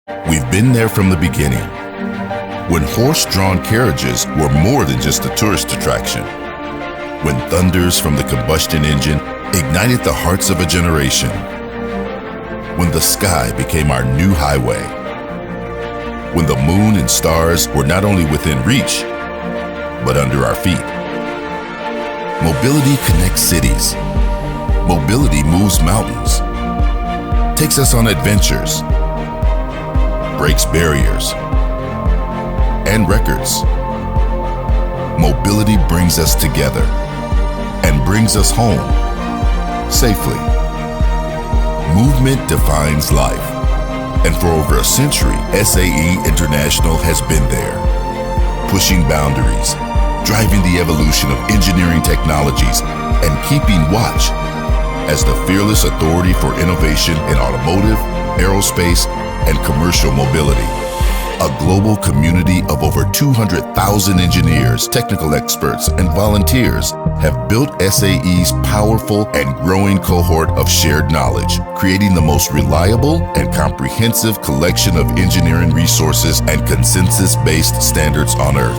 We've been there from the beginning, when horse-drawn carriages were more than just a tourist attraction, when thunders from the combustion engine ignited the hearts of a generation, when the sky became our new highway, when the moon and stars were not only within reach, but under our feet. Mobility connects cities. Mobility moves mountains, takes us on adventures, breaks barriers and records. Mobility brings us together and brings us home safely. Movement defines life, and for over a century, SAE International has been there, pushing boundaries, driving the evolution of engineering technologies, and keeping watch as the fearless authority for innovation in automotive, aerospace, and commercial mobility. A global community of over 200,000 engineers, technical experts, and volunteers have built SAE's powerful and growing cohort of shared knowledge, creating the most reliable and comprehensive collection of engineering resources and consensus-based standards on Earth.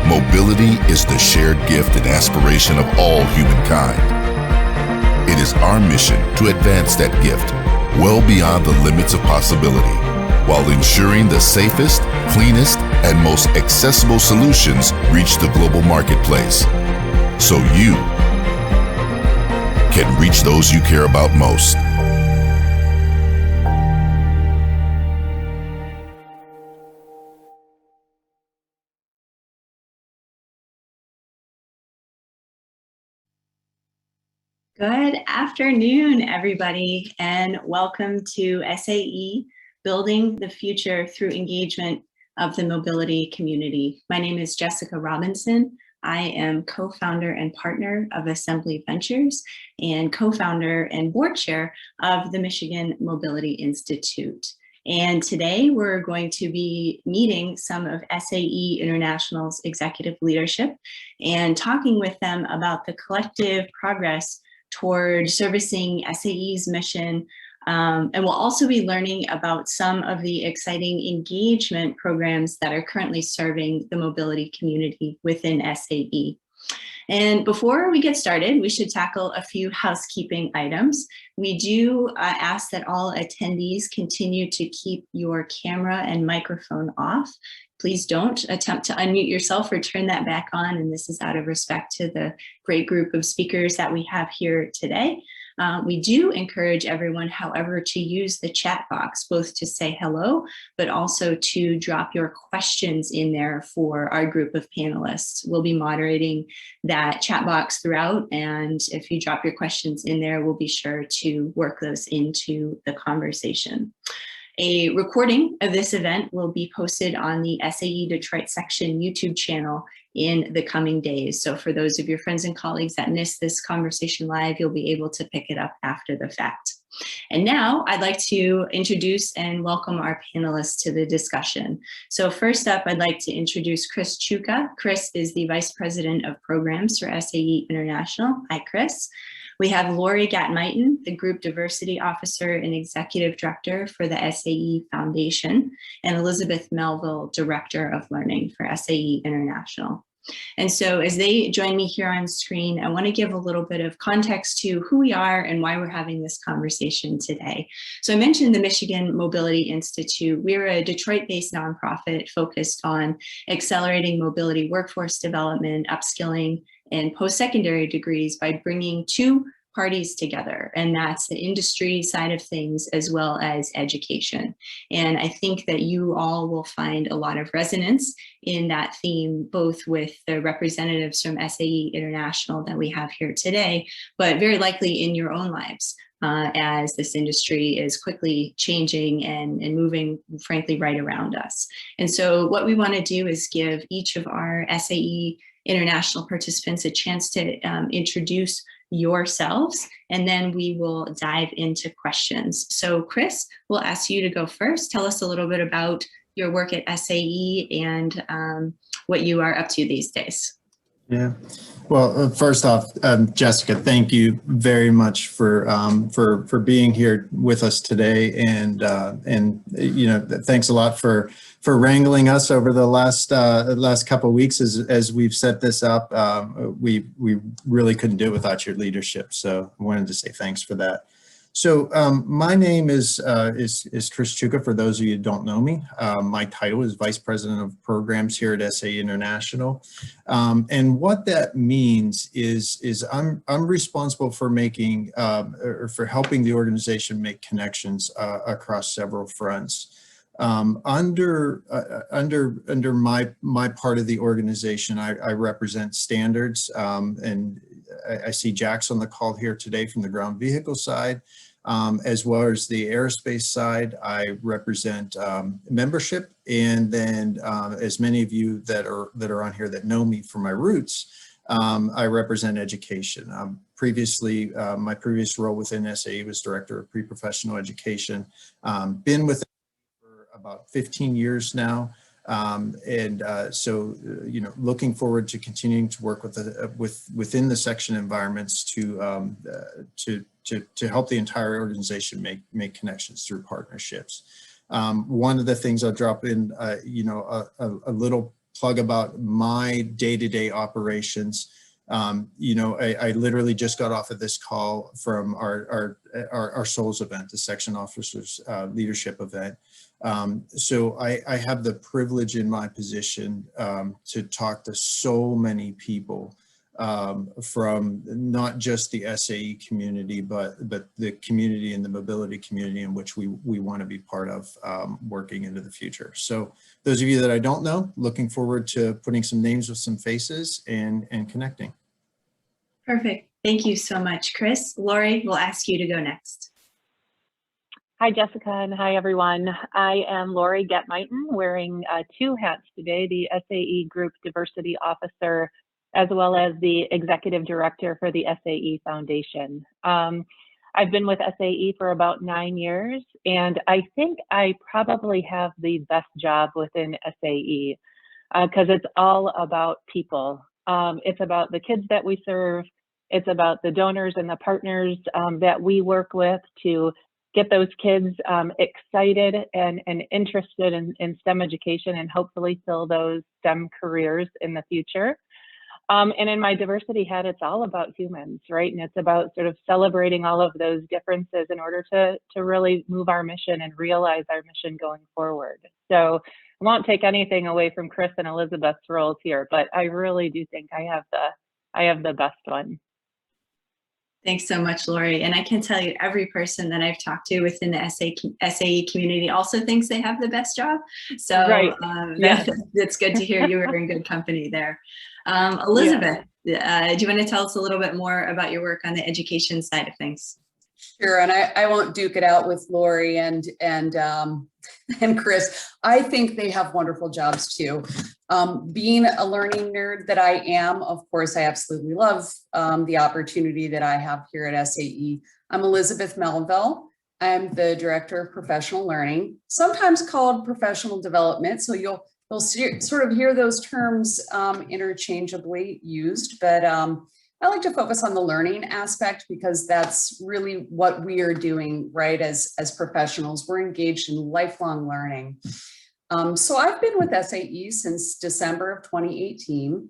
Mobility is the shared gift and aspiration of all humankind. It is our mission to advance that gift well beyond the limits of possibility, while ensuring the safest, cleanest, and most accessible solutions reach the global marketplace, so you can reach those you care about most. Good afternoon, everybody, and welcome to SAE, Building the Future Through Engagement of the Mobility Community. My name is Jessica Robinson. I am co-founder and partner of Assembly Ventures and co-founder and board chair of the Michigan Mobility Institute. And today we're going to be meeting some of SAE International's executive leadership and talking with them about the collective progress toward servicing SAE's mission. And we'll also be learning about some of the exciting engagement programs that are currently serving the mobility community within SAE. And before we get started, we should tackle a few housekeeping items. We do ask that all attendees continue to keep your camera and microphone off. Please don't attempt to unmute yourself or turn that back on, and this is out of respect to the great group of speakers that we have here today. We do encourage everyone, however, to use the chat box, both to say hello, but also to drop your questions in there for our group of panelists. We'll be moderating that chat box throughout, and if you drop your questions in there, we'll be sure to work those into the conversation. A recording of this event will be posted on the SAE Detroit section YouTube channel in the coming days. So for those of your friends and colleagues that missed this conversation live, you'll be able to pick it up after the fact. And now I'd like to introduce and welcome our panelists to the discussion. So first up, I'd like to introduce Chris Ciuca. Chris is the Vice President of Programs for SAE International. Hi, Chris. We have Lori Gatmaitan, the Group Diversity Officer and Executive Director for the SAE Foundation, and Elizabeth Melville, Director of Learning for SAE International. And so as they join me here on screen, I want to give a little bit of context to who we are and why we're having this conversation today. So I mentioned the Michigan Mobility Institute. We're a Detroit-based nonprofit focused on accelerating mobility workforce development, upskilling, and post-secondary degrees by bringing two parties together, and that's the industry side of things as well as education. And I think that you all will find a lot of resonance in that theme, both with the representatives from SAE International that we have here today, but very likely in your own lives. As this industry is quickly changing and moving, frankly, right around us. And so what we want to do is give each of our SAE International participants a chance to introduce yourselves, and then we will dive into questions. So Chris, we'll ask you to go first. Tell us a little bit about your work at SAE and what you are up to these days. Yeah. Well, first off, Jessica, thank you very much for being here with us today, and thanks a lot for wrangling us over the last couple of weeks as we've set this up. We really couldn't do it without your leadership, so I wanted to say thanks for that. So my name is Chris Ciuca, for those of you who don't know me. My title is Vice President of Programs here at SAE International. And what that means is I'm responsible for making or for helping the organization make connections across several fronts. Under my part of the organization, I represent standards, and I see Jack's on the call here today from the ground vehicle side, as well as the aerospace side. I represent membership, and then as many of you that are on here that know me from my roots, I represent education. Previously, my previous role within SAE was Director of Pre-Professional Education. Been with for about 15 years now. So looking forward to continuing to work within the section environments to help the entire organization make connections through partnerships. One of the things I'll drop in, a little plug about my day-to-day operations. I literally just got off of this call from our SOLS event, the Section Officers Leadership event. So I have the privilege in my position to talk to so many people from not just the SAE community, but the community and the mobility community in which we want to be part of working into the future. So those of you that I don't know, looking forward to putting some names with some faces and connecting. Perfect. Thank you so much, Chris. Lori, we'll ask you to go next. Hi, Jessica, and hi, everyone. I am Lori Gatmaitan, wearing two hats today, the SAE Group Diversity Officer, as well as the Executive Director for the SAE Foundation. I've been with SAE for about 9 years, and I think I probably have the best job within SAE because it's all about people. It's about the kids that we serve. It's about the donors and the partners that we work with to get those kids excited and interested in STEM education, and hopefully fill those STEM careers in the future. And in my diversity hat, it's all about humans, right? And it's about sort of celebrating all of those differences in order to really move our mission and realize our mission going forward. So I won't take anything away from Chris and Elizabeth's roles here, but I really do think I have the best one. Thanks so much, Lori. And I can tell you, every person that I've talked to within the SAE community also thinks they have the best job. So right. That's good to hear. You were in good company there. Elizabeth, do you want to tell us a little bit more about your work on the education side of things? Sure, and I won't duke it out with Lori and Chris. I think they have wonderful jobs too. Being a learning nerd that I am, of course, I absolutely love the opportunity that I have here at SAE. I'm Elizabeth Melville. I'm the Director of Professional Learning, sometimes called Professional Development. So you'll sort of hear those terms interchangeably used, but I like to focus on the learning aspect because that's really what we are doing, right? As professionals, we're engaged in lifelong learning. So I've been with SAE since December of 2018.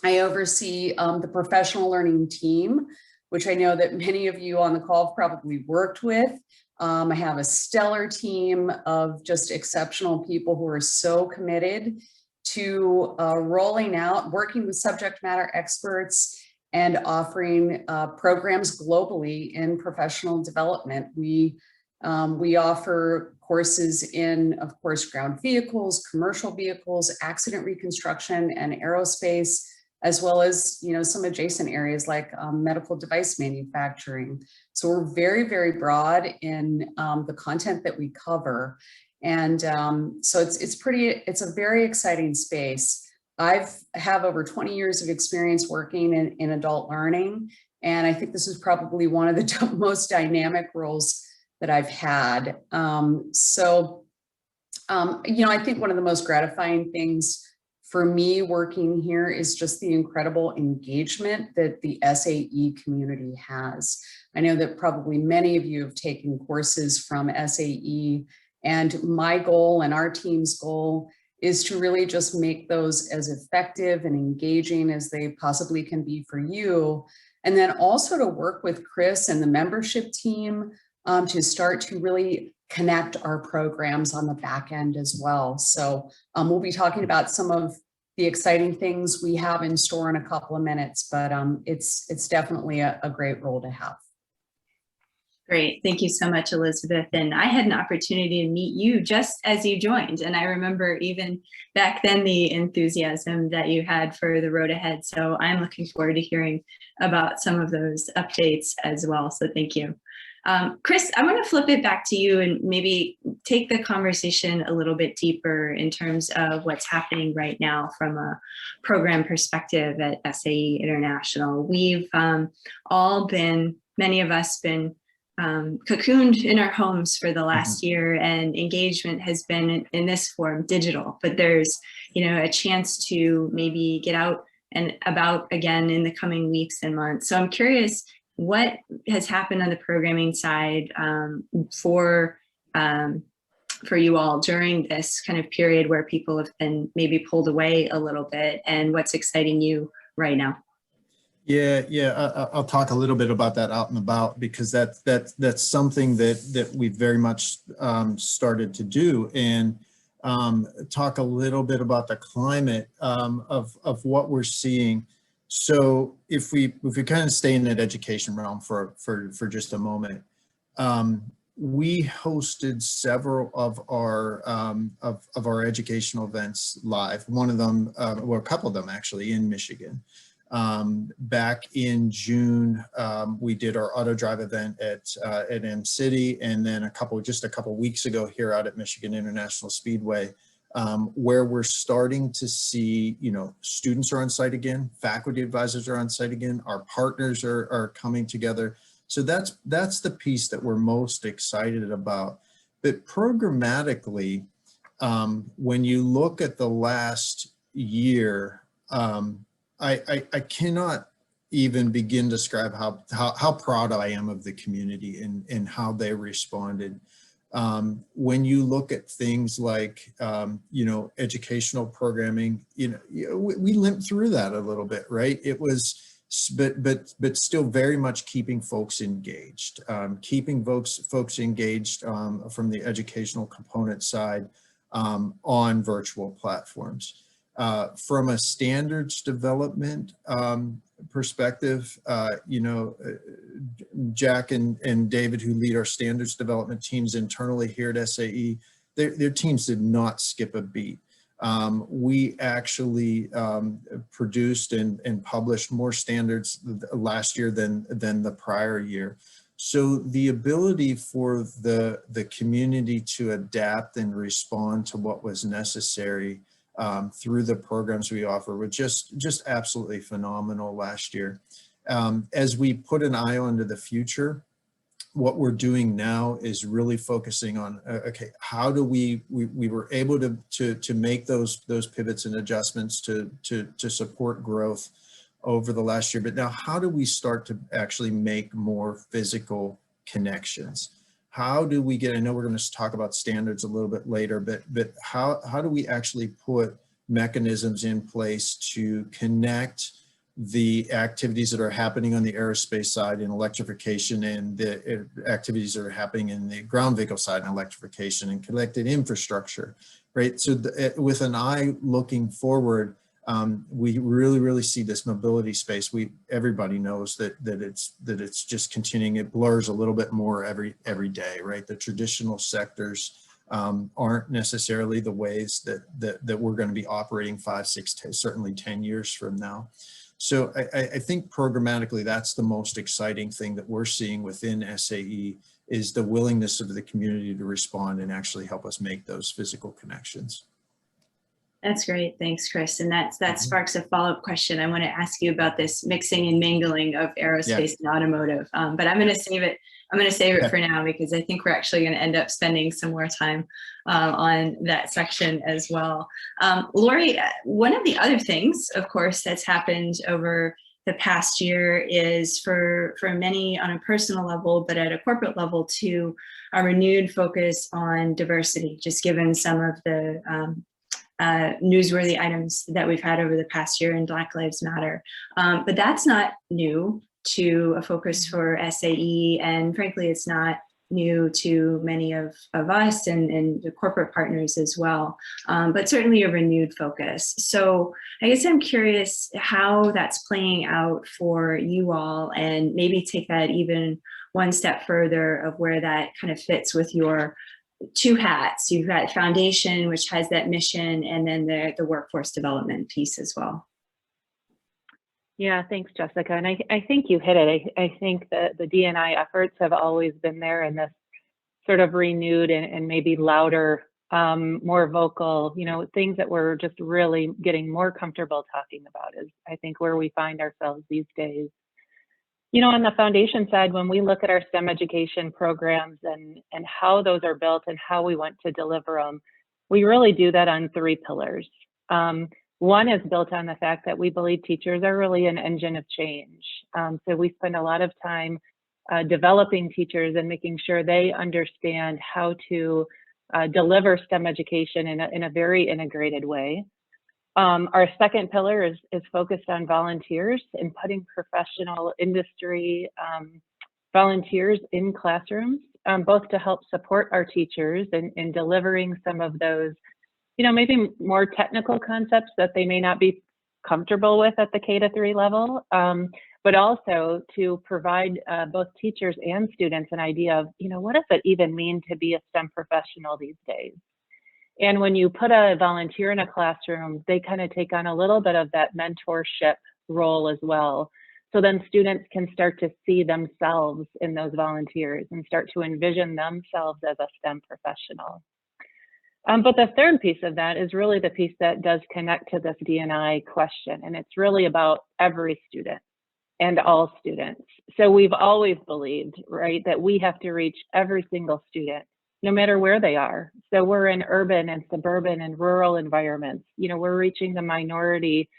I oversee the professional learning team, which I know that many of you on the call have probably worked with. I have a stellar team of just exceptional people who are so committed to rolling out, working with subject matter experts, and offering programs globally in professional development. We offer courses in, of course, ground vehicles, commercial vehicles, accident reconstruction, and aerospace, as well as some adjacent areas like medical device manufacturing. So we're very, very broad in the content that we cover, and so it's a very exciting space. I have over 20 years of experience working in adult learning, and I think this is probably one of the most dynamic roles that I've had. I think one of the most gratifying things for me working here is just the incredible engagement that the SAE community has. I know that probably many of you have taken courses from SAE, and my goal and our team's goal is to really just make those as effective and engaging as they possibly can be for you. And then also to work with Chris and the membership team to start to really connect our programs on the back end as well. So we'll be talking about some of the exciting things we have in store in a couple of minutes, but it's definitely a great role to have. Great. Thank you so much, Elizabeth. And I had an opportunity to meet you just as you joined. And I remember even back then the enthusiasm that you had for the road ahead. So I'm looking forward to hearing about some of those updates as well. So thank you. Chris, I want to flip it back to you and maybe take the conversation a little bit deeper in terms of what's happening right now from a program perspective at SAE International. We've all been, many of us been cocooned in our homes for the last year, and engagement has been in this form digital, but there's, you know, a chance to maybe get out and about again in the coming weeks and months. So I'm curious, what has happened on the programming side for you all during this kind of period where people have been maybe pulled away a little bit, and what's exciting you right now? Yeah, I'll talk a little bit about that out and about, because that's something that we've very much started to do, and talk a little bit about the climate of what we're seeing. So if we kind of stay in that education realm for just a moment, we hosted several of our educational events live. One of them, well, a couple of them actually, in Michigan. Back in June, we did our auto drive event at M City, and then just a couple weeks ago here out at Michigan International Speedway, where we're starting to see, you know, students are on site again, faculty advisors are on site again, our partners are coming together. So that's the piece that we're most excited about. But programmatically, when you look at the last year, I cannot even begin to describe how proud I am of the community and how they responded. When you look at things like, you know, educational programming, you know, we limped through that a little bit, right? It was, but still very much keeping folks engaged, keeping folks engaged from the educational component side on virtual platforms. From a standards development perspective, you know, Jack and David, who lead our standards development teams internally here at SAE, their teams did not skip a beat. We actually produced and published more standards last year than the prior year. So the ability for the community to adapt and respond to what was necessary through the programs we offer were just absolutely phenomenal last year. As we put an eye onto the future, what we're doing now is really focusing on, okay, how do we were able to make those pivots and adjustments to support growth over the last year, but now how do we start to actually make more physical connections? How do we get, I know we're going to talk about standards a little bit later, but how do we actually put mechanisms in place to connect the activities that are happening on the aerospace side in electrification and the activities that are happening in the ground vehicle side in electrification and connected infrastructure, right? So with an eye looking forward, we really see this mobility space. Everybody knows that it's just continuing. It blurs a little bit more every day, right? The traditional sectors aren't necessarily the ways that we're going to be operating 5, 6, 10, certainly 10 years from now. So I think programmatically, that's the most exciting thing that we're seeing within SAE is the willingness of the community to respond and actually help us make those physical connections. That's great. Thanks, Chris. And that sparks a follow-up question. I want to ask you about this mixing and mingling of aerospace and automotive, but I'm going to save it I'm going to save it for now because I think we're actually going to end up spending some more time on that section as well. Lori, one of the other things, of course, that's happened over the past year is for many on a personal level, but at a corporate level too, a renewed focus on diversity, just given some of the newsworthy items that we've had over the past year in Black Lives Matter. But that's not new to a focus for SAE, and frankly, it's not new to many of us and the corporate partners as well, but certainly a renewed focus. So I guess I'm curious how that's playing out for you all, and maybe take that even one step further of where that kind of fits with your two hats. You've got foundation, which has that mission, and then the workforce development piece as well. Yeah, thanks, Jessica. And I think you hit it. I think that the D&I efforts have always been there in this sort of renewed and maybe louder, more vocal, things that we're just really getting more comfortable talking about is, I think, where we find ourselves these days. On the foundation side, when we look at our STEM education programs and how those are built and how we want to deliver them, we really do that on 3 pillars. One is built on the fact that we believe teachers are really an engine of change. So we spend a lot of time developing teachers and making sure they understand how to deliver STEM education in a very integrated way. Our second pillar is focused on volunteers and putting professional industry volunteers in classrooms, both to help support our teachers in delivering some of those maybe more technical concepts that they may not be comfortable with at the K-3 level, but also to provide both teachers and students an idea of, what does it even mean to be a STEM professional these days? And when you put a volunteer in a classroom, they kind of take on a little bit of that mentorship role as well. So then students can start to see themselves in those volunteers and start to envision themselves as a STEM professional. But the third piece of that is really the piece that does connect to this D&I question, and it's really about every student and all students. So we've always believed, right, that we have to reach every single student, no matter where they are. So we're in urban and suburban and rural environments. We're reaching the minority,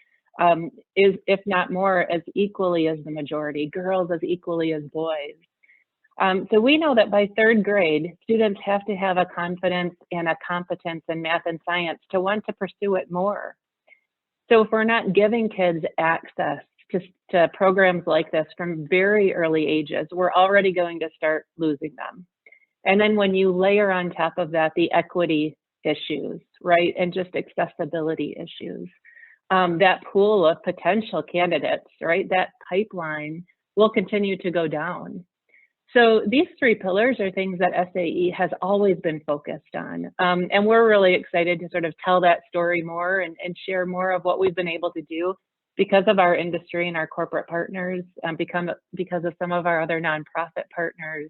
if not more, as equally as the majority, girls as equally as boys. So we know that by 3rd grade, students have to have a confidence and a competence in math and science to want to pursue it more. So if we're not giving kids access to programs like this from very early ages, we're already going to start losing them. And then when you layer on top of that the equity issues, right, and just accessibility issues, that pool of potential candidates, right, that pipeline will continue to go down. So these 3 pillars are things that SAE has always been focused on. And we're really excited to sort of tell that story more and share more of what we've been able to do because of our industry and our corporate partners, because of some of our other nonprofit partners,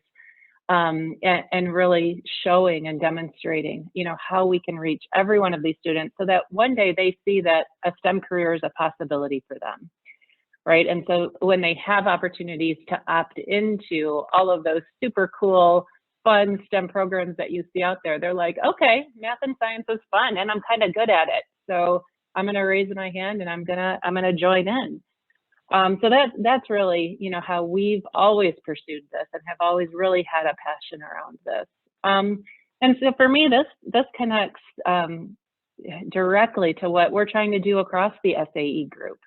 and really showing and demonstrating, how we can reach every one of these students so that one day they see that a STEM career is a possibility for them. Right. And so when they have opportunities to opt into all of those super cool, fun STEM programs that you see out there, they're like, okay, math and science is fun and I'm kind of good at it. So I'm going to raise my hand and I'm going to join in. So that's really, how we've always pursued this and have always really had a passion around this. And so for me, this connects directly to what we're trying to do across the SAE group.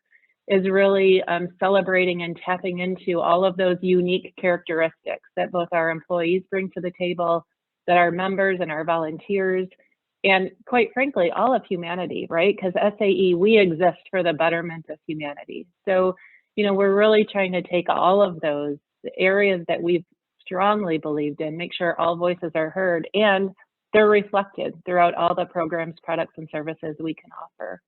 Is really celebrating and tapping into all of those unique characteristics that both our employees bring to the table, that our members and our volunteers, and quite frankly, all of humanity, right? Because SAE, we exist for the betterment of humanity. So, we're really trying to take all of those areas that we've strongly believed in, make sure all voices are heard, and they're reflected throughout all the programs, products, and services we can offer.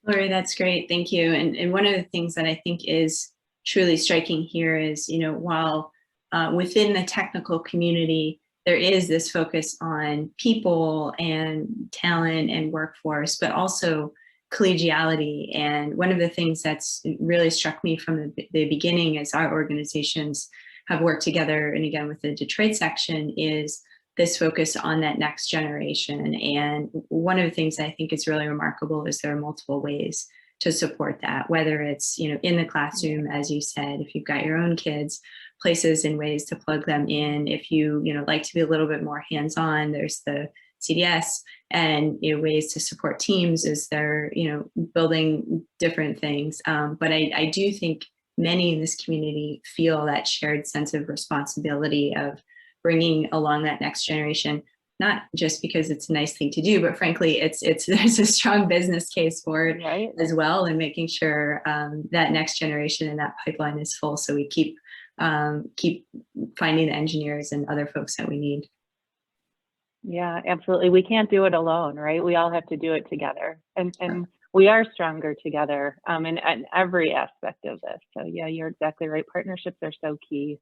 Lori, that's great. Thank you. And one of the things that I think is truly striking here is, while within the technical community, there is this focus on people and talent and workforce, but also collegiality. And one of the things that's really struck me from the beginning as our organizations have worked together, and again with the Detroit section, is this focus on that next generation. And one of the things I think is really remarkable is there are multiple ways to support that, whether it's, you know, in the classroom, as you said, if you've got your own kids, places and ways to plug them in. If you know, like to be a little bit more hands-on, there's the CDS, and, you know, ways to support teams is they're, you know, building different things. But I do think many in this community feel that shared sense of responsibility of bringing along that next generation, not just because it's a nice thing to do, but frankly, it's there's a strong business case for it as well, and making sure that next generation and that pipeline is full, so we keep finding the engineers and other folks that we need. Yeah, absolutely. We can't do it alone, right? We all have to do it together, and we are stronger together in every aspect of this. So yeah, you're exactly right. Partnerships are so key.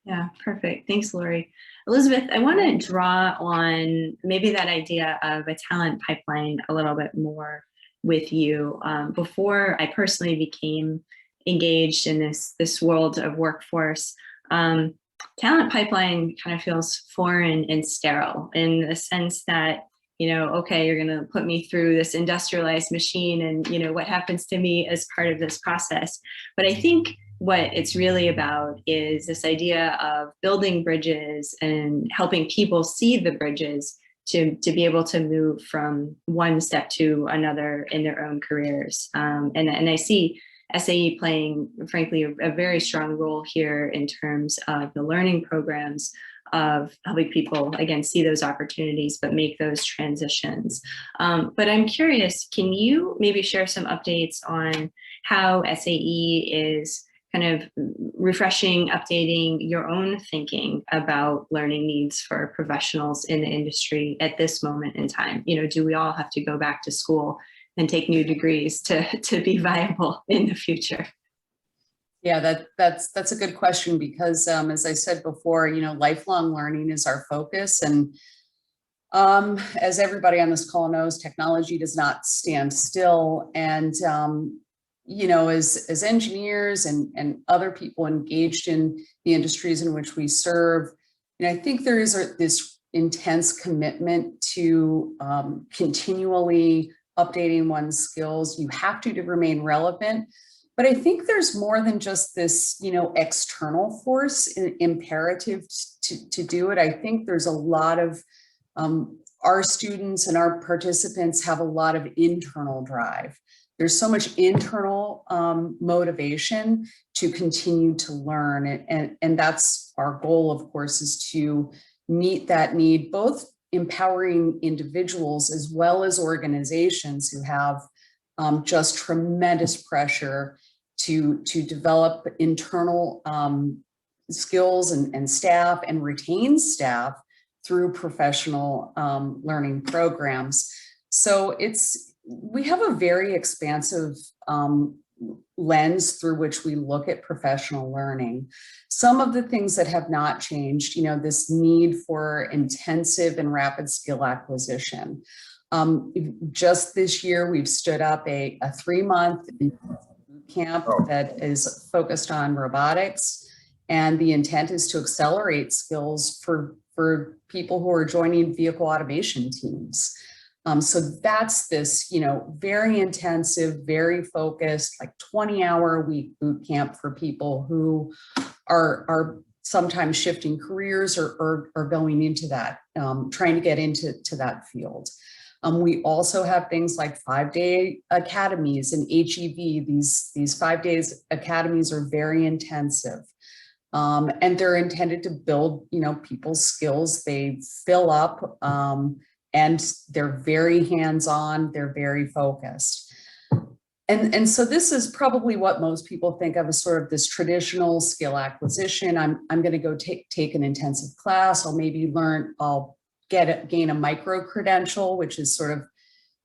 Yeah, perfect. Thanks, Lori. Elizabeth, I want to draw on maybe that idea of a talent pipeline a little bit more with you. Before I personally became engaged in this world of workforce, talent pipeline kind of feels foreign and sterile in the sense that, you know, okay, you're going to put me through this industrialized machine, and, you know, what happens to me as part of this process. But I think what it's really about is this idea of building bridges and helping people see the bridges to be able to move from one step to another in their own careers. And I see SAE playing, frankly, a very strong role here in terms of the learning programs of helping people, again, see those opportunities, but make those transitions. But I'm curious, can you maybe share some updates on how SAE is kind of refreshing, updating your own thinking about learning needs for professionals in the industry at this moment in time? You know, do we all have to go back to school and take new degrees to be viable in the future? Yeah, that's a good question, because as I said before, you know, lifelong learning is our focus. And as everybody on this call knows, technology does not stand still. And you know, as engineers and other people engaged in the industries in which we serve, you know, I think there is this intense commitment to continually updating one's skills. You have to remain relevant. But I think there's more than just this, you know, external force imperative to do it. I think there's a lot of our students and our participants have a lot of internal drive. There's so much internal motivation to continue to learn. And that's our goal, of course, is to meet that need, both empowering individuals as well as organizations who have just tremendous pressure to develop internal skills and staff and retain staff through professional learning programs. So we have a very expansive lens through which we look at professional learning. Some of the things that have not changed, you know, this need for intensive and rapid skill acquisition. Just this year, we've stood up a 3-month boot camp that is focused on robotics. And the intent is to accelerate skills for people who are joining vehicle automation teams. So that's this, you know, very intensive, very focused, like 20-hour-a-week boot camp for people who are sometimes shifting careers or going into that, trying to get into that field. We also have things like 5-day academies and HEV. These 5 days academies are very intensive. And they're intended to build, you know, people's skills. They fill up and they're very hands-on, they're very focused. And so this is probably what most people think of as sort of this traditional skill acquisition. I'm going to go take an intensive class. I'll gain a micro credential, which is sort of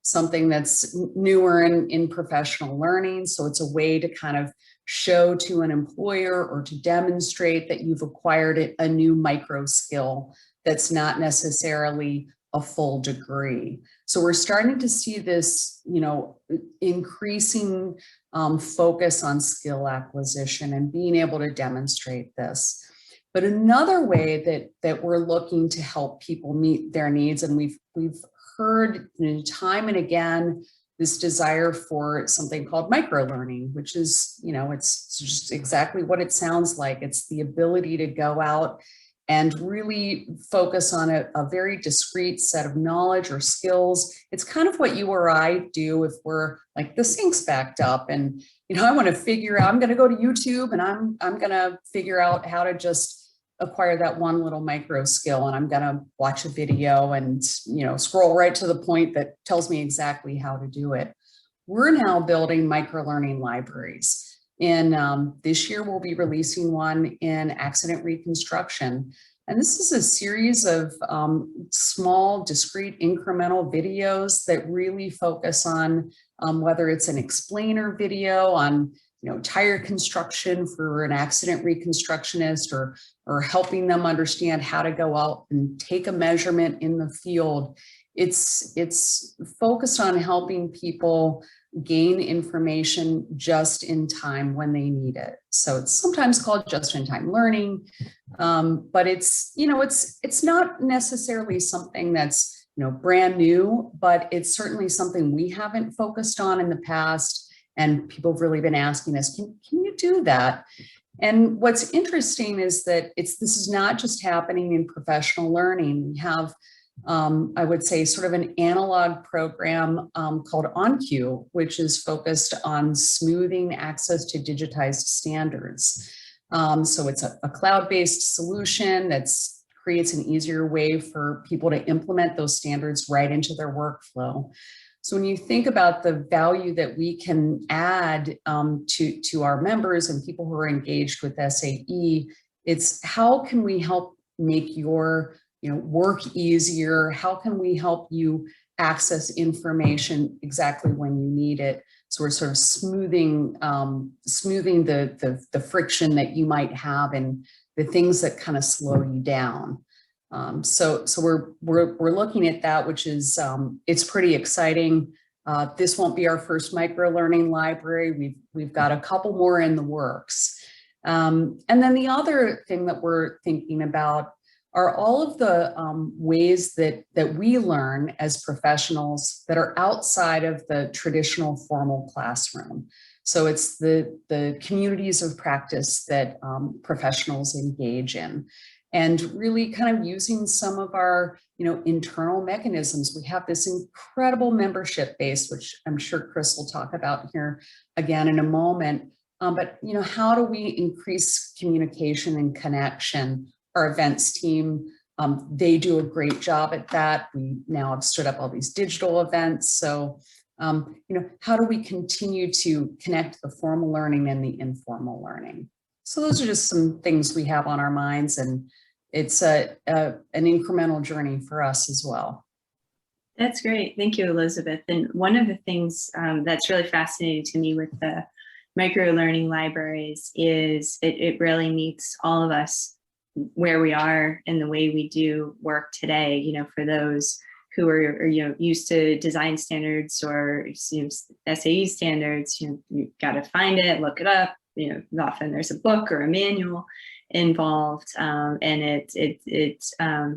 something that's newer in professional learning. So it's a way to kind of show to an employer or to demonstrate that you've acquired a new micro skill that's not necessarily a full degree. So we're starting to see this, you know, increasing focus on skill acquisition and being able to demonstrate this. But another way that we're looking to help people meet their needs, and we've heard time and again this desire for something called microlearning, which is, it's just exactly what it sounds like. It's the ability to go out and really focus on a very discrete set of knowledge or skills. It's kind of what you or I do if we're like, the sink's backed up and, I want to figure out, I'm going to go to YouTube and I'm going to figure out how to just acquire that one little micro skill. And I'm going to watch a video and, scroll right to the point that tells me exactly how to do it. We're now building microlearning libraries. And this year we'll be releasing one in accident reconstruction. And this is a series of small, discrete, incremental videos that really focus on whether it's an explainer video on tire construction for an accident reconstructionist, or helping them understand how to go out and take a measurement in the field. It's focused on helping people gain information just in time when they need it. So it's sometimes called just in time learning, but it's not necessarily something that's brand new, but it's certainly something we haven't focused on in the past, and people have really been asking us, can you do that? And what's interesting is that this is not just happening in professional learning. We have I would say sort of an analog program called OnCue, which is focused on smoothing access to digitized standards. So it's a cloud-based solution that creates an easier way for people to implement those standards right into their workflow. So when you think about the value that we can add to our members and people who are engaged with SAE, it's how can we help make your work easier? How can we help you access information exactly when you need it? So we're sort of smoothing the friction that you might have and the things that kind of slow you down. So we're looking at that, which is it's pretty exciting. This won't be our first microlearning library. We've got a couple more in the works. And then the other thing that we're thinking about are all of the ways that we learn as professionals that are outside of the traditional formal classroom. So it's the communities of practice that professionals engage in, and really kind of using some of our internal mechanisms. We have this incredible membership base, which I'm sure Chris will talk about here again in a moment. But how do we increase communication and connection? Our events team, they do a great job at that. We now have stood up all these digital events. So, how do we continue to connect the formal learning and the informal learning? So those are just some things we have on our minds, and it's an incremental journey for us as well. That's great. Thank you, Elizabeth. And one of the things that's really fascinating to me with the micro-learning libraries is it really meets all of us where we are and the way we do work today. For those who are used to design standards or SAE standards, you've got to find it, look it up. Often there's a book or a manual involved, and it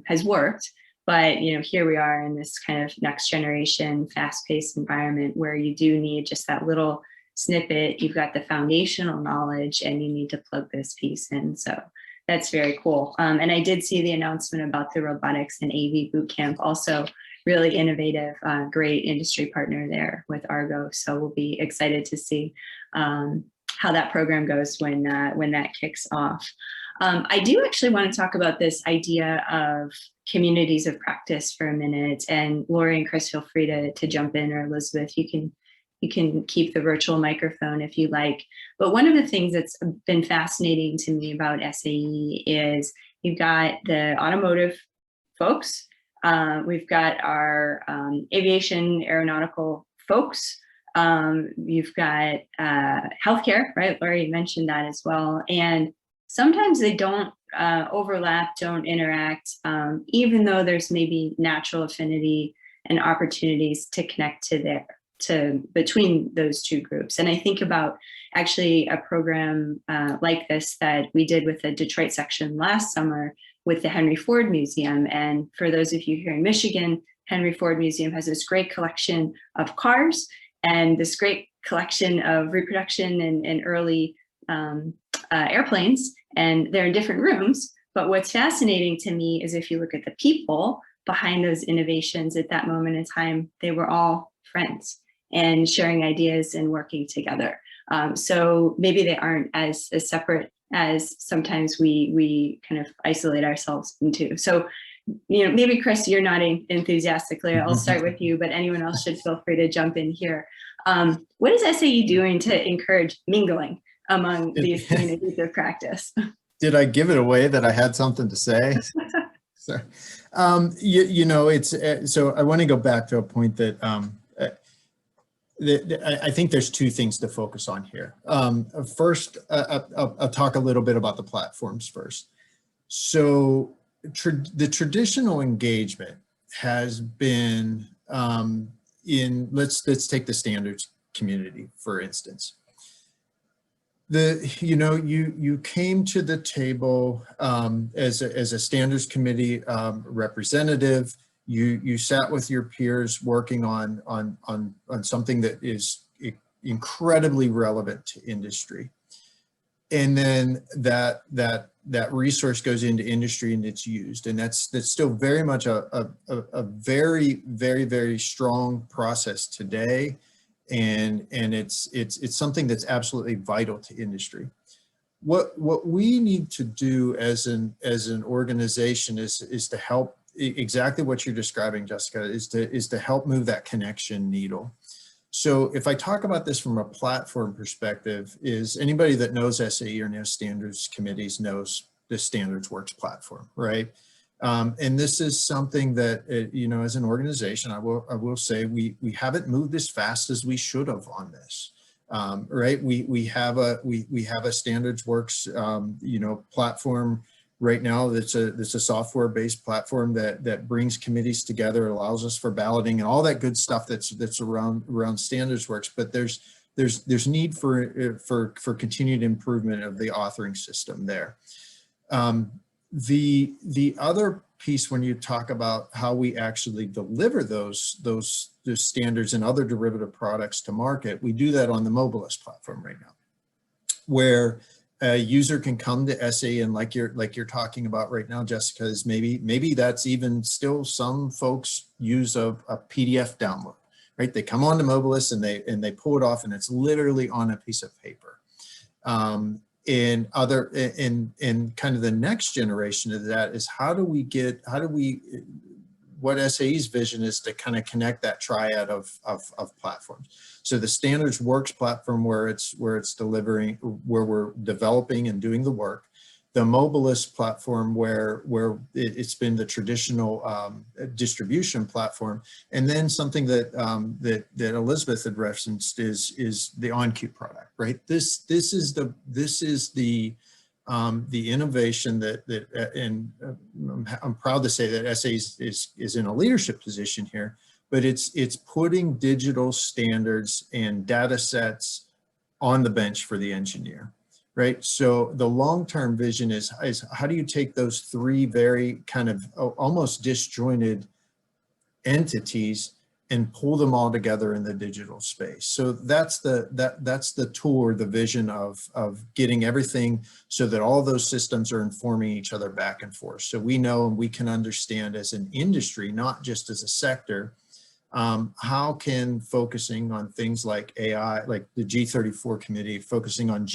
has worked. But here we are in this kind of next generation, fast-paced environment where you do need just that little snippet. You've got the foundational knowledge, and you need to plug this piece in. So that's very cool. And I did see the announcement about the robotics and AV bootcamp, also really innovative, great industry partner there with Argo. So we'll be excited to see how that program goes when that kicks off. I do actually want to talk about this idea of communities of practice for a minute. And Lori and Chris, feel free to jump in, or Elizabeth, you can keep the virtual microphone if you like. But one of the things that's been fascinating to me about SAE is you've got the automotive folks, we've got our aviation aeronautical folks, you've got healthcare, right? Lori mentioned that as well. And sometimes they don't overlap, don't interact, even though there's maybe natural affinity and opportunities to connect to between those two groups. And I think about actually a program like this that we did with the Detroit section last summer with the Henry Ford Museum. And for those of you here in Michigan, Henry Ford Museum has this great collection of cars and this great collection of reproduction and early airplanes, and they're in different rooms. But what's fascinating to me is if you look at the people behind those innovations at that moment in time, they were all friends and sharing ideas and working together. So maybe they aren't as separate as sometimes we kind of isolate ourselves into. So, you know, maybe Chris, you're nodding enthusiastically. I'll start with you, but anyone else should feel free to jump in here. What is SAE doing to encourage mingling among these communities of practice? Did I give it away that I had something to say? So, you know, it's so I want to go back to a point that I think there's two things to focus on here. First, I'll talk a little bit about the platforms first. So the traditional engagement has been let's take the standards community, for instance. You came to the table as a standards committee representative. You sat with your peers working on something that is incredibly relevant to industry, and then that resource goes into industry and it's used, and that's still very much a very, very, very strong process today. And it's something that's absolutely vital to industry. What we need to do as an organization is to help, exactly what you're describing, Jessica, is to help move that connection needle. So if I talk about this from a platform perspective, is anybody that knows SAE or knows standards committees knows the Standards Works platform, right? And this is something that, you know, as an organization, I will say we haven't moved as fast as we should have on this, right? We have a Standards Works, you know, platform right now that's a software-based platform that brings committees together, allows us for balloting and all that good stuff that's around Standards Works. But there's need for continued improvement of the authoring system there. The other piece, when you talk about how we actually deliver those standards and other derivative products to market, we do that on the Mobilist platform right now, where a user can come to SAE, and like you're talking about right now, Jessica, is maybe that's even still some folks use a PDF download, right? They come on to Mobilist and they pull it off, and it's literally on a piece of paper. And kind of the next generation of that is what SAE's vision is to kind of connect that triad of platforms. So the Standards Works platform, where we're developing and doing the work, the Mobilist platform, where it's been the traditional distribution platform, and then something that that Elizabeth had referenced is the OnCue product, right? This is the innovation and I'm proud to say that SAE is in a leadership position here, but it's putting digital standards and data sets on the bench for the engineer. Right. So the long-term vision is how do you take those three very kind of almost disjointed entities and pull them all together in the digital space? So that's the tool or the vision of getting everything so that all those systems are informing each other back and forth. So we know and we can understand as an industry, not just as a sector, how can focusing on things like AI, like the G34 committee, focusing on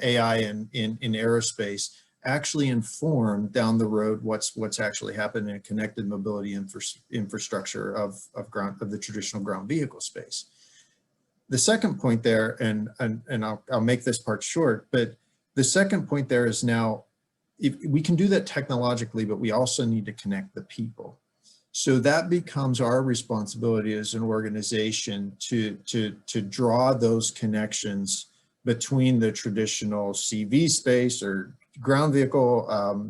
AI in aerospace, actually inform down the road what's actually happening in connected mobility infrastructure of the traditional ground vehicle space. The second point there, and I'll make this part short, but the second point there is now, if we can do that technologically, but we also need to connect the people. So that becomes our responsibility as an organization to draw those connections between the traditional CV space or ground vehicle,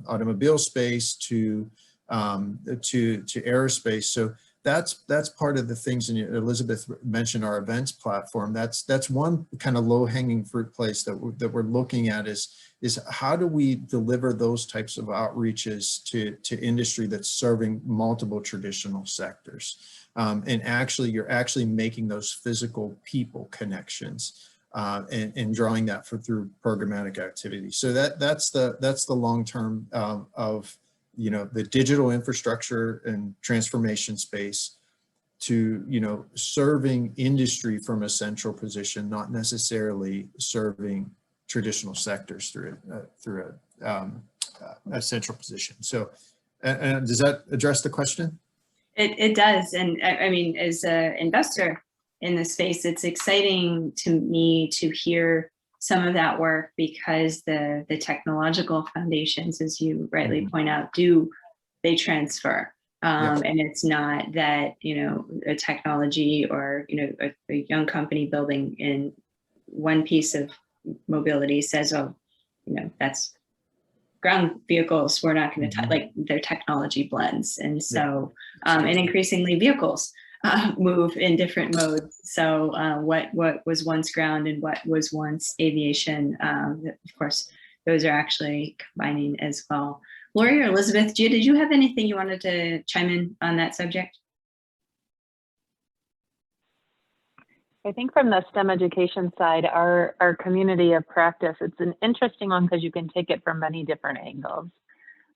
automobile space to aerospace. So that's part of the things, and Elizabeth mentioned our events platform. That's one kind of low-hanging fruit place that we're looking at is how do we deliver those types of outreaches to industry that's serving multiple traditional sectors, and actually you're actually making those physical people connections, and drawing that through programmatic activity. So that's the long term of the digital infrastructure and transformation space to serving industry from a central position, not necessarily serving traditional sectors through a central position. So does that address the question? It does. And I mean, as an investor in this space, it's exciting to me to hear some of that work, because the technological foundations, as you rightly point out, they transfer. And it's not that, a technology or, a young company building in one piece of mobility says, oh, that's ground vehicles, we're not going to touch, like their technology blends. And so, and increasingly vehicles move in different modes. So what was once ground and what was once aviation, of course, those are actually combining as well. Lori or Elizabeth, did you have anything you wanted to chime in on that subject? I think from the STEM education side, our community of practice, it's an interesting one because you can take it from many different angles.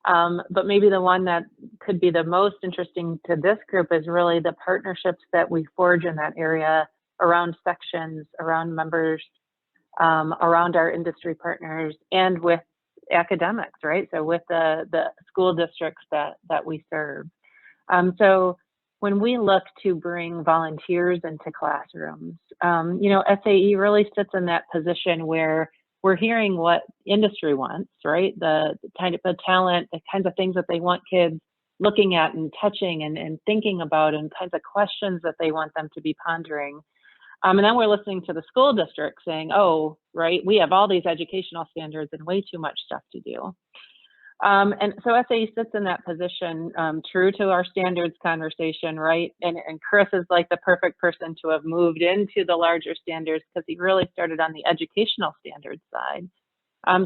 But maybe the one that could be the most interesting to this group is really the partnerships that we forge in that area around sections, around members, around our industry partners, and with academics, right? So with the school districts that we serve. So when we look to bring volunteers into classrooms, SAE really sits in that position where we're hearing what industry wants, right? The type of talent, the kinds of things that they want kids looking at and touching and thinking about, and kinds of questions that they want them to be pondering. And then we're listening to the school district saying, oh, right, we have all these educational standards and way too much stuff to do. And so SAE sits in that position, true to our standards conversation, right? And Chris is like the perfect person to have moved into the larger standards, because he really started on the educational standards side,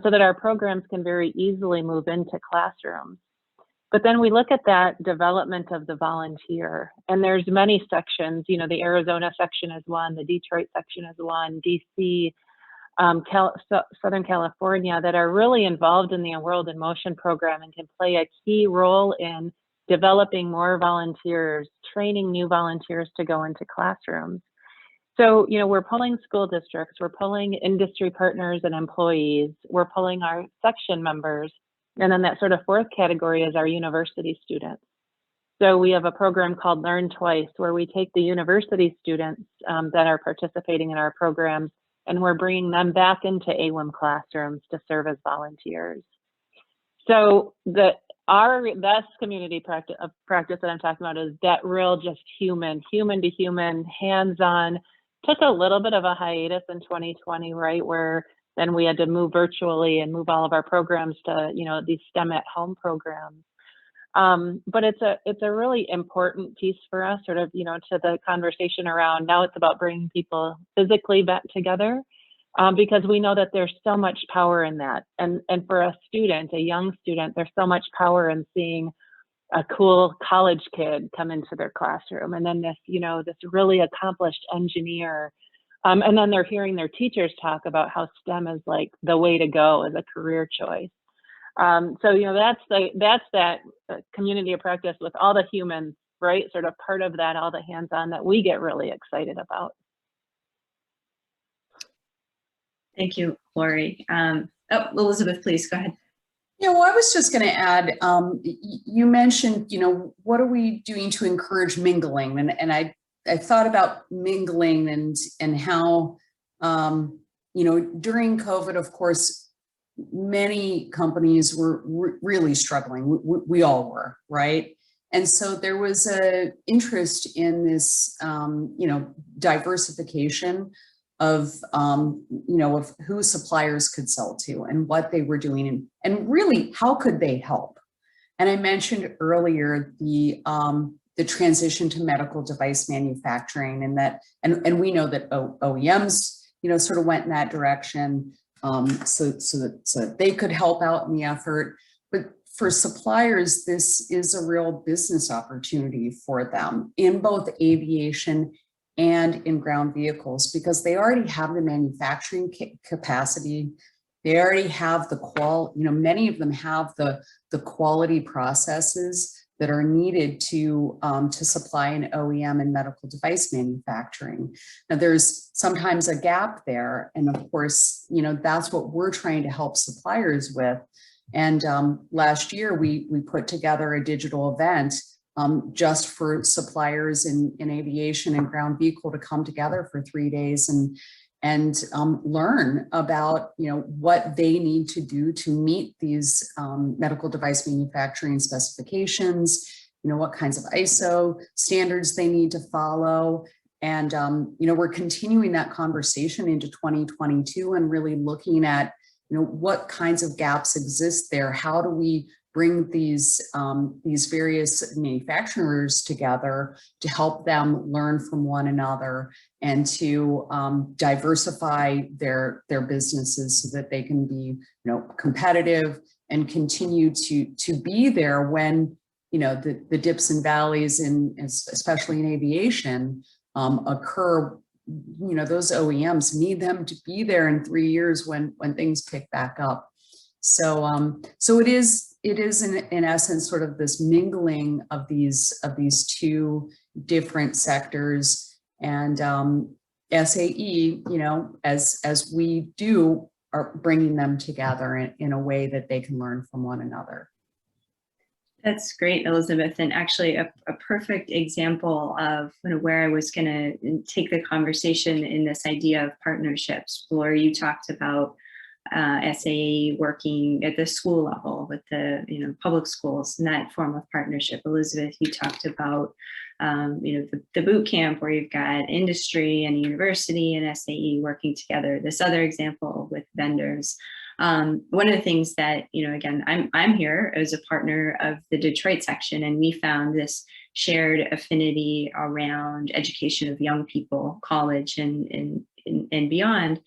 so that our programs can very easily move into classrooms. But then we look at that development of the volunteer, and there's many sections, the Arizona section is one, the Detroit section is one, DC, Southern California, that are really involved in the World in Motion program and can play a key role in developing more volunteers, training new volunteers to go into classrooms. So, we're pulling school districts, we're pulling industry partners and employees, we're pulling our section members, and then that sort of fourth category is our university students. So we have a program called Learn Twice, where we take the university students that are participating in our programs, and we're bringing them back into AWIM classrooms to serve as volunteers. So our best community practice that I'm talking about is that real just human to human, hands-on. Took a little bit of a hiatus in 2020, right, where then we had to move virtually and move all of our programs to these STEM at home programs. But it's a really important piece for us, sort of, to the conversation around now it's about bringing people physically back together, because we know that there's so much power in that. And for a student, a young student, there's so much power in seeing a cool college kid come into their classroom, and then this really accomplished engineer. And then they're hearing their teachers talk about how STEM is like the way to go as a career choice. So, that's that community of practice with all the humans, right? Sort of part of that, all the hands-on that we get really excited about. Thank you, Lori. Elizabeth, please go ahead. Yeah, well, I was just going to add, you mentioned, what are we doing to encourage mingling? And I thought about mingling and how, during COVID, of course, many companies were really struggling. We all were, right? And so there was a interest in this, diversification of, of who suppliers could sell to and what they were doing, and really how could they help. And I mentioned earlier the the transition to medical device manufacturing, and that, and we know that OEMs, sort of went in that direction, so that they could help out in the effort. But for suppliers, this is a real business opportunity for them in both aviation and in ground vehicles, because they already have the manufacturing capacity. They already have the many of them have the quality processes that are needed to supply an OEM in medical device manufacturing. Now, there's sometimes a gap there, and of course, that's what we're trying to help suppliers with. And last year, we put together a digital event just for suppliers in aviation and ground vehicle to come together for 3 days and learn about what they need to do to meet these medical device manufacturing specifications, what kinds of ISO standards they need to follow. And we're continuing that conversation into 2022 and really looking at what kinds of gaps exist there. How do we bring these various manufacturers together to help them learn from one another and to diversify their businesses so that they can be competitive and continue to be there when the dips and valleys especially in aviation occur. Those OEMs need them to be there in 3 years when things pick back up. So it is in essence sort of this mingling of these two different sectors, and SAE, as we do, are bringing them together in a way that they can learn from one another. That's great, Elizabeth, and actually a perfect example of where I was going to take the conversation in this idea of partnerships. Laura, you talked about SAE working at the school level with the public schools and that form of partnership. Elizabeth, you talked about the boot camp where you've got industry and university and SAE working together. This other example with vendors. One of the things that, again, I'm here as a partner of the Detroit section, and we found this shared affinity around education of young people, college and beyond.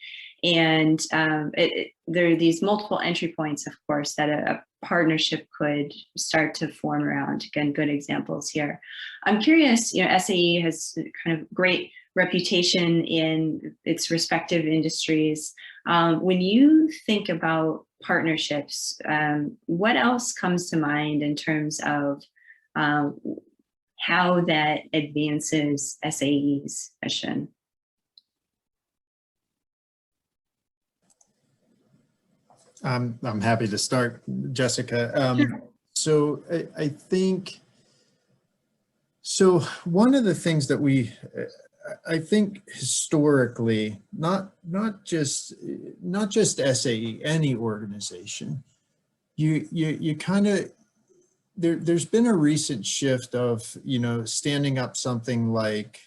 And there are these multiple entry points, of course, that a partnership could start to form around. Again, good examples here. I'm curious, SAE has kind of great reputation in its respective industries. When you think about partnerships, what else comes to mind in terms of how that advances SAE's mission? I'm happy to start, Jessica. Sure. So I think, one of the things that I think historically, not just SAE, any organization, you kind of, there's been a recent shift of, standing up something like,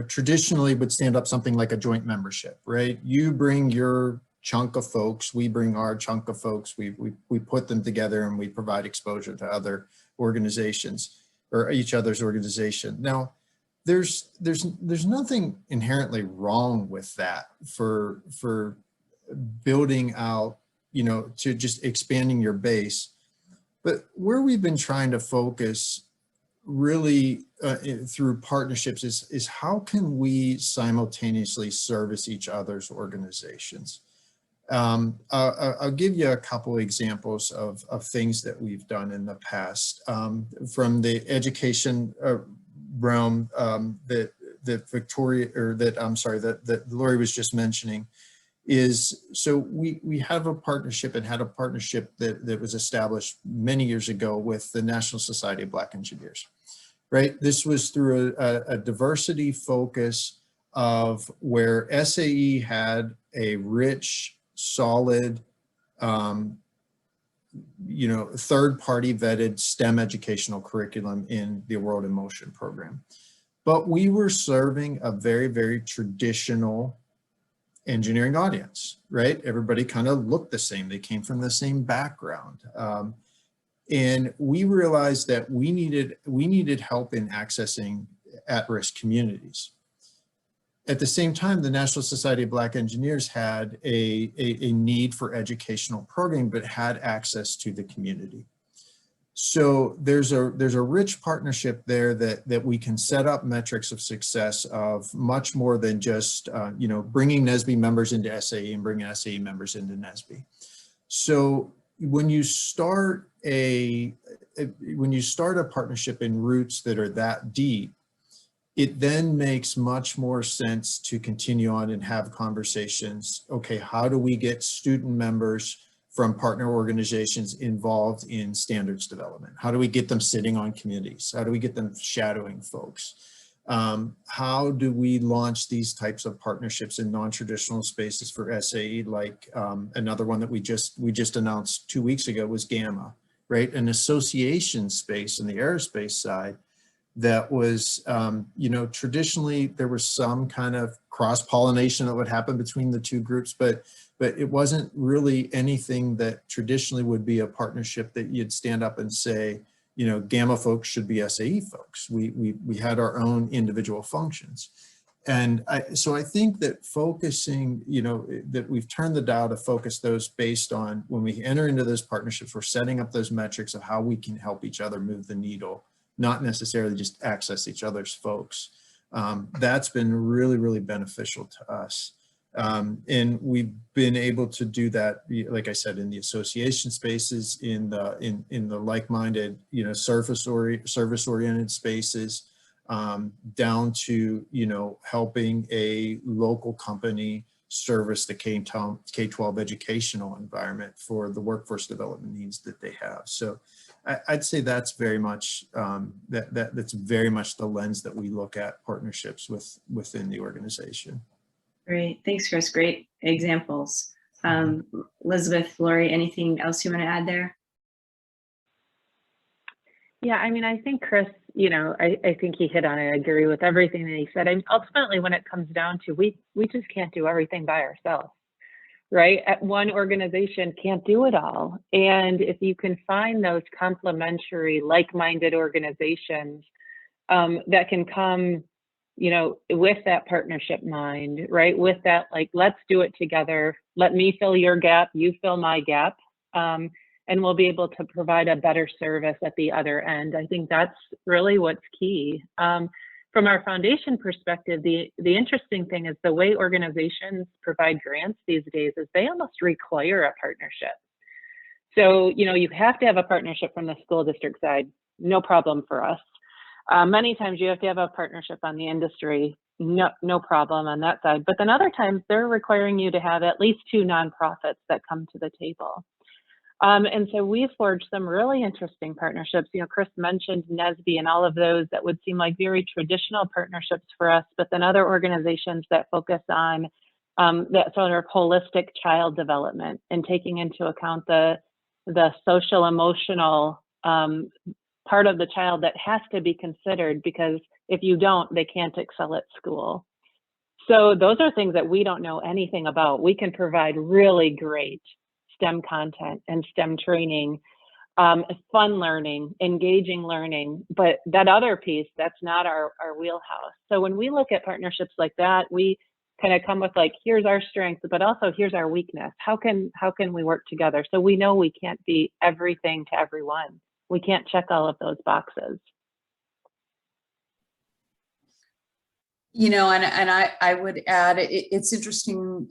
traditionally would stand up something like a joint membership, right? You bring your chunk of folks, we bring our chunk of folks, we put them together and we provide exposure to other organizations or each other's organization. Now, there's nothing inherently wrong with that for building out, to just expanding your base. But where we've been trying to focus really through partnerships is how can we simultaneously service each other's organizations? I'll give you a couple examples of things that we've done in the past from the education realm that Lori was just mentioning. So we have a partnership and had a partnership that was established many years ago with the National Society of Black Engineers, right? This was through a diversity focus of where SAE had a rich, solid, third-party vetted STEM educational curriculum in the World in Motion program. But we were serving a very, very traditional engineering audience, right? Everybody kind of looked the same. They came from the same background. And we realized that we needed help in accessing at-risk communities. At the same time, the National Society of Black Engineers had a need for educational programming, but had access to the community. So there's a rich partnership there that we can set up metrics of success of much more than just bringing NSBE members into SAE and bringing SAE members into NSBE. So when you start a partnership in roots that are that deep, it then makes much more sense to continue on and have conversations. Okay, how do we get student members from partner organizations involved in standards development? How do we get them sitting on committees? How do we get them shadowing folks? How do we launch these types of partnerships in non-traditional spaces for SAE? Like another one that we just announced 2 weeks ago was GAMMA, right? An association space in the aerospace side that was, traditionally there was some kind of cross-pollination that would happen between the two groups, but it wasn't really anything that traditionally would be a partnership that you'd stand up and say, GAMMA folks should be SAE folks. We had our own individual functions. And so I think that focusing, that we've turned the dial to focus those based on when we enter into those partnerships, we're setting up those metrics of how we can help each other move the needle, not necessarily just access each other's folks. That's been really, really beneficial to us. And we've been able to do that, like I said, in the association spaces, in the like-minded, service-oriented spaces, down to, helping a local company service the K-12 educational environment for the workforce development needs that they have. So I'd say that's very much that's very much the lens that we look at partnerships within the organization. Great, thanks, Chris. Great examples. Elizabeth, Lori, anything else you want to add there? Yeah, I mean, I think Chris, I think he hit on it. I agree with everything that he said. And ultimately, when it comes down to, we just can't do everything by ourselves, right? One organization can't do it all. And if you can find those complementary, like-minded organizations that can come, with that partnership mind, right? With that, like, let's do it together. Let me fill your gap, you fill my gap. And we'll be able to provide a better service at the other end. I think that's really what's key. From our foundation perspective, the interesting thing is the way organizations provide grants these days is they almost require a partnership. So, you have to have a partnership from the school district side, no problem for us. Many times you have to have a partnership on the industry, no problem on that side. But then other times they're requiring you to have at least 2 nonprofits that come to the table. And so we've forged some really interesting partnerships. Chris mentioned NSBE and all of those that would seem like very traditional partnerships for us, but then other organizations that focus on that sort of holistic child development and taking into account the social emotional part of the child that has to be considered, because if you don't, they can't excel at school. So those are things that we don't know anything about. We can provide really great STEM content and STEM training, fun learning, engaging learning, but that other piece, that's not our wheelhouse. So when we look at partnerships like that, we kind of come with like, here's our strength, but also here's our weakness. How can we work together? So we know we can't be everything to everyone. We can't check all of those boxes. And I would add, it's interesting,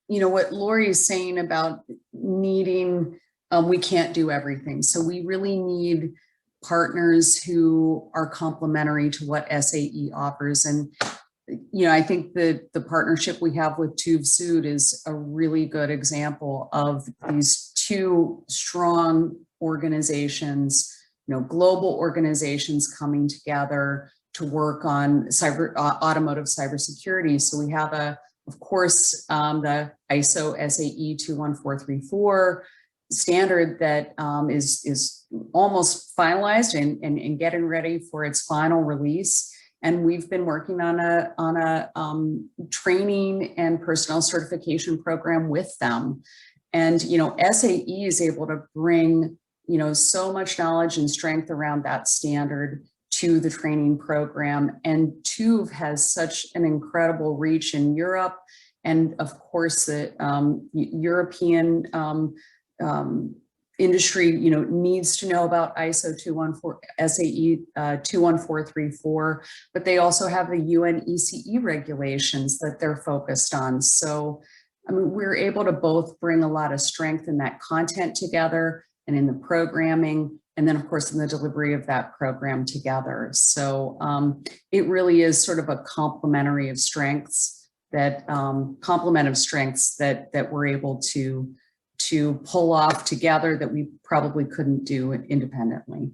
what Lori is saying about needing, we can't do everything. So we really need partners who are complementary to what SAE offers. And, I think that the partnership we have with Tuve Sud is a really good example of these 2 strong organizations, global organizations coming together to work on automotive cybersecurity. So we have of course, the ISO SAE 21434 standard that is almost finalized and getting ready for its final release. And we've been working on a training and personnel certification program with them. And SAE is able to bring you know, so much knowledge and strength around that standard to the training program. And TÜV has such an incredible reach in Europe. And of course, the European industry, you know, needs to know about ISO 214, SAE 21434, but they also have the UN ECE regulations that they're focused on. So, I mean, we're able to both bring a lot of strength in that content together and in the programming, and then of course in the delivery of that program together. So it really is sort of a complementary of strengths that that we're able to pull off together that we probably couldn't do independently.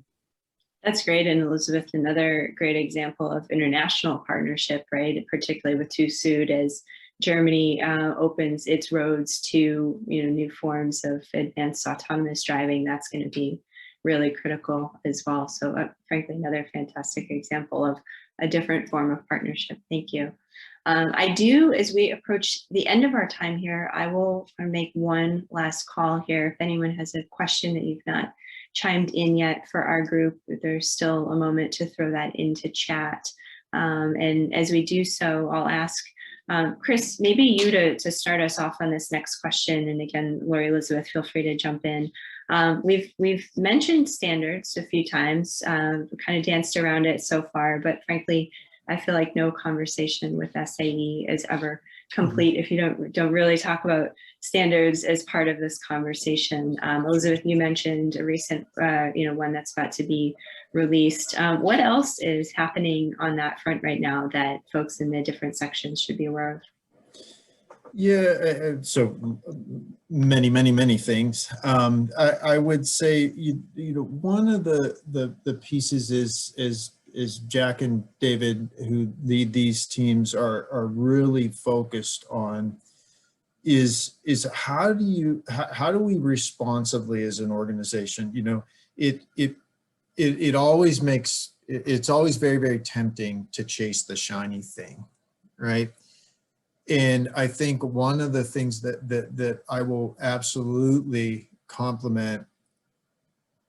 That's great. And Elizabeth, another great example of international partnership, right? Particularly with TÜV as Germany opens its roads to, you know, new forms of advanced autonomous driving. That's going to be really critical as well. So frankly, another fantastic example of a different form of partnership. Thank you. I do, as we approach the end of our time here, I will make one last call here. If anyone has a question that you've not chimed in yet for our group, there's still a moment to throw that into chat. And as we do so, I'll ask Chris, maybe you to start us off on this next question. And again, Lori, Elizabeth, feel free to jump in. We've mentioned standards a few times, kind of danced around it so far, but frankly, I feel like no conversation with SAE is ever complete if you don't really talk about standards as part of this conversation. Elizabeth, you mentioned a recent, one that's about to be released. What else is happening on that front right now that folks in the different sections should be aware of? Yeah, so many things. I would say, one of the pieces is Jack and David, who lead these teams, are really focused on is how do we responsibly as an organization, it's always very, very tempting to chase the shiny thing, right? And I think one of the things that I will absolutely compliment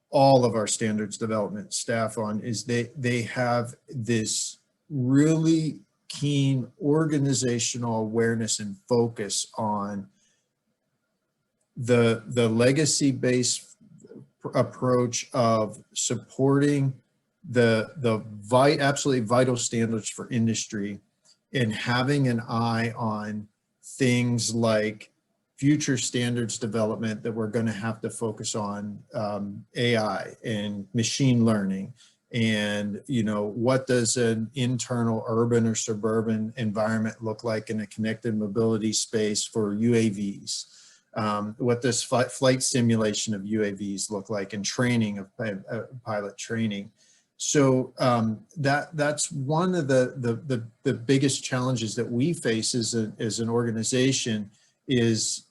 all of our standards development staff on is they have this really keen organizational awareness and focus on the legacy-based approach of supporting the absolutely vital standards for industry, and having an eye on things like future standards development that we're going to have to focus on, AI and machine learning, and what does an internal urban or suburban environment look like in a connected mobility space for UAVs? What does flight simulation of UAVs look like, and training of pilot training? So that's one of the biggest challenges that we face as an organization is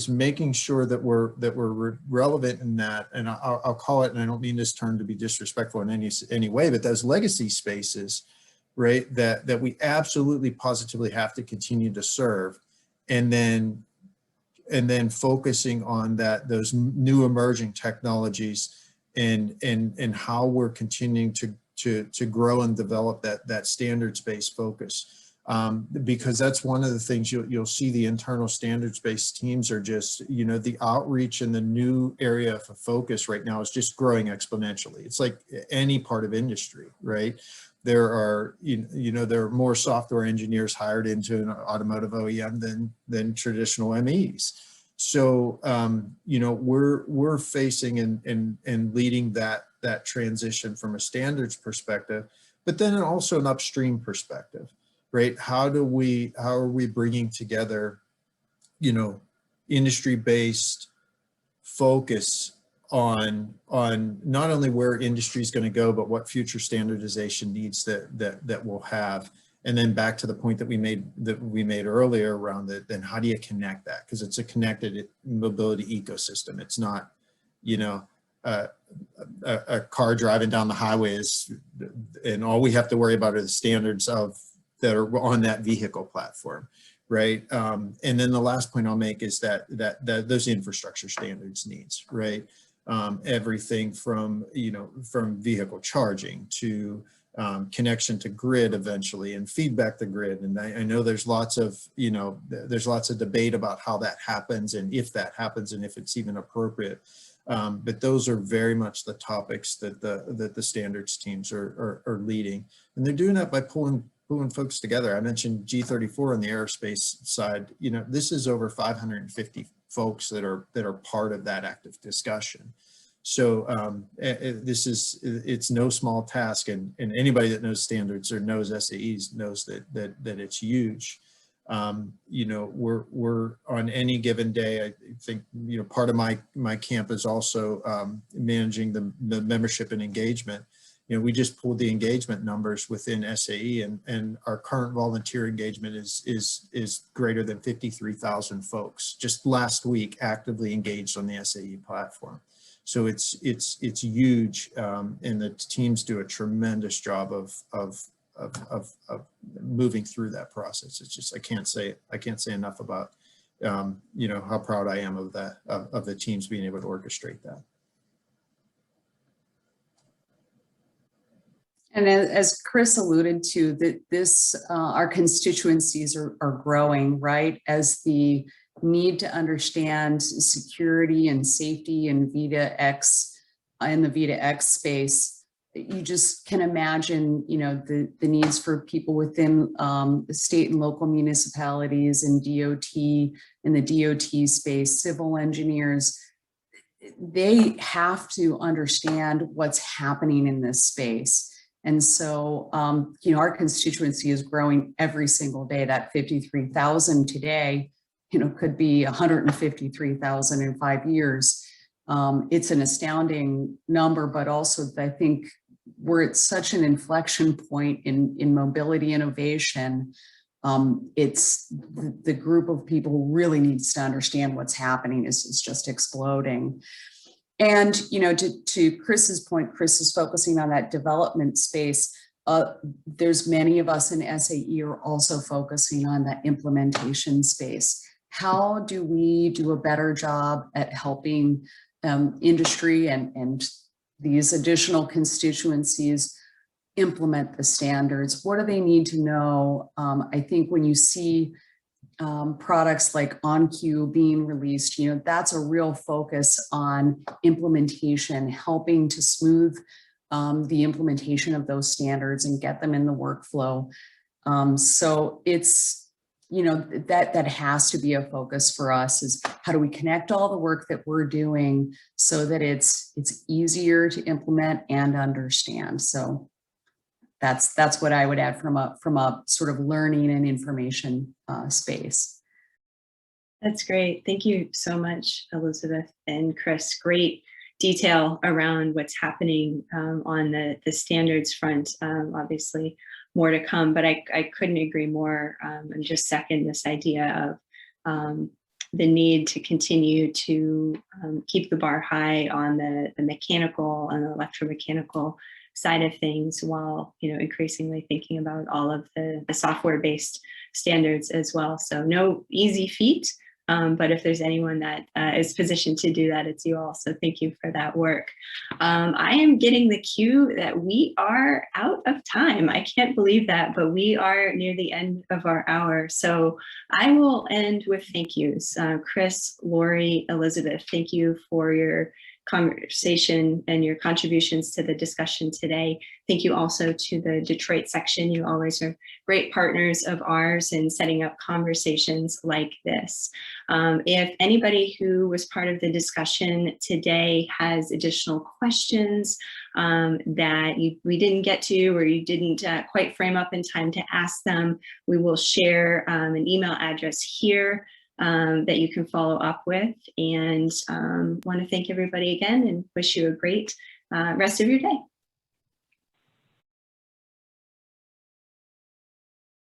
making sure that we're relevant in that. And I'll call it, and I don't mean this term to be disrespectful in any way, but those legacy spaces, right, that we absolutely positively have to continue to serve, and then focusing on those new emerging technologies, and how we're continuing to grow and develop that standards-based focus. Because that's one of the things you'll see. The internal standards-based teams are just, the outreach and the new area of focus right now is just growing exponentially. It's like any part of industry, right? There are, there are more software engineers hired into an automotive OEM than traditional MEs. So, we're facing and leading that transition from a standards perspective, but then also an upstream perspective, right? How are we bringing together, industry-based focus on not only where industry is going to go, but what future standardization needs that we'll have. And then back to the point that we made earlier around then how do you connect that? Because it's a connected mobility ecosystem. It's not, a car driving down the highway and all we have to worry about are the standards that are on that vehicle platform, right? And then the last point I'll make is that those infrastructure standards needs, right? everything from, from vehicle charging to connection to grid eventually, and feedback the grid. And I know there's lots of, there's lots of debate about how that happens and if that happens and if it's even appropriate. But those are very much the topics that the standards teams are leading, and they're doing that by pulling folks together. I mentioned G34 on the aerospace side. This is over 550 folks that are part of that active discussion. So it's no small task, and anybody that knows standards or knows SAEs knows that it's huge. We're on any given day, I think, part of my camp is also managing the membership and engagement. We just pulled the engagement numbers within SAE, and our current volunteer engagement is greater than 53,000 folks just last week actively engaged on the SAE platform. So it's huge, and the teams do a tremendous job of moving through that process. It's just I can't say enough about how proud I am of that, of the teams being able to orchestrate that. And as Chris alluded to, that our constituencies are growing, right? As the need to understand security and safety in the V2X space, you just can imagine, the needs for people within the state and local municipalities and DOT, in the DOT space, civil engineers. They have to understand what's happening in this space. And so, our constituency is growing every single day. That 53,000 today, could be 153,000 in 5 years. It's an astounding number, but also I think we're at such an inflection point in mobility innovation. It's the group of people who really needs to understand what's happening is just exploding. And, to Chris's point, Chris is focusing on that development space. There's many of us in SAE are also focusing on that implementation space. How do we do a better job at helping industry and these additional constituencies implement the standards? What do they need to know? I think when you see products like OnQ being released, that's a real focus on implementation, helping to smooth the implementation of those standards and get them in the workflow. So it's, that has to be a focus for us, is how do we connect all the work that we're doing so that it's easier to implement and understand. So that's what I would add from a sort of learning and information space. That's great. Thank you so much, Elizabeth and Chris. Great detail around what's happening on the standards front. Obviously, more to come, but I couldn't agree more, and just second this idea of the need to continue to keep the bar high on the mechanical and the electromechanical side of things, while increasingly thinking about all of the software-based standards as well. So no easy feat, but if there's anyone that is positioned to do that, it's you all. So thank you for that work. I am getting the cue that we are out of time. I can't believe that, but we are near the end of our hour. So I will end with thank yous. Chris, Lori, Elizabeth, thank you for your conversation and your contributions to the discussion today. Thank you also to the Detroit section. You always are great partners of ours in setting up conversations like this. If anybody who was part of the discussion today has additional questions that we didn't get to, or you didn't quite frame up in time to ask them, we will share an email address here that you can follow up with. And want to thank everybody again and wish you a great rest of your day.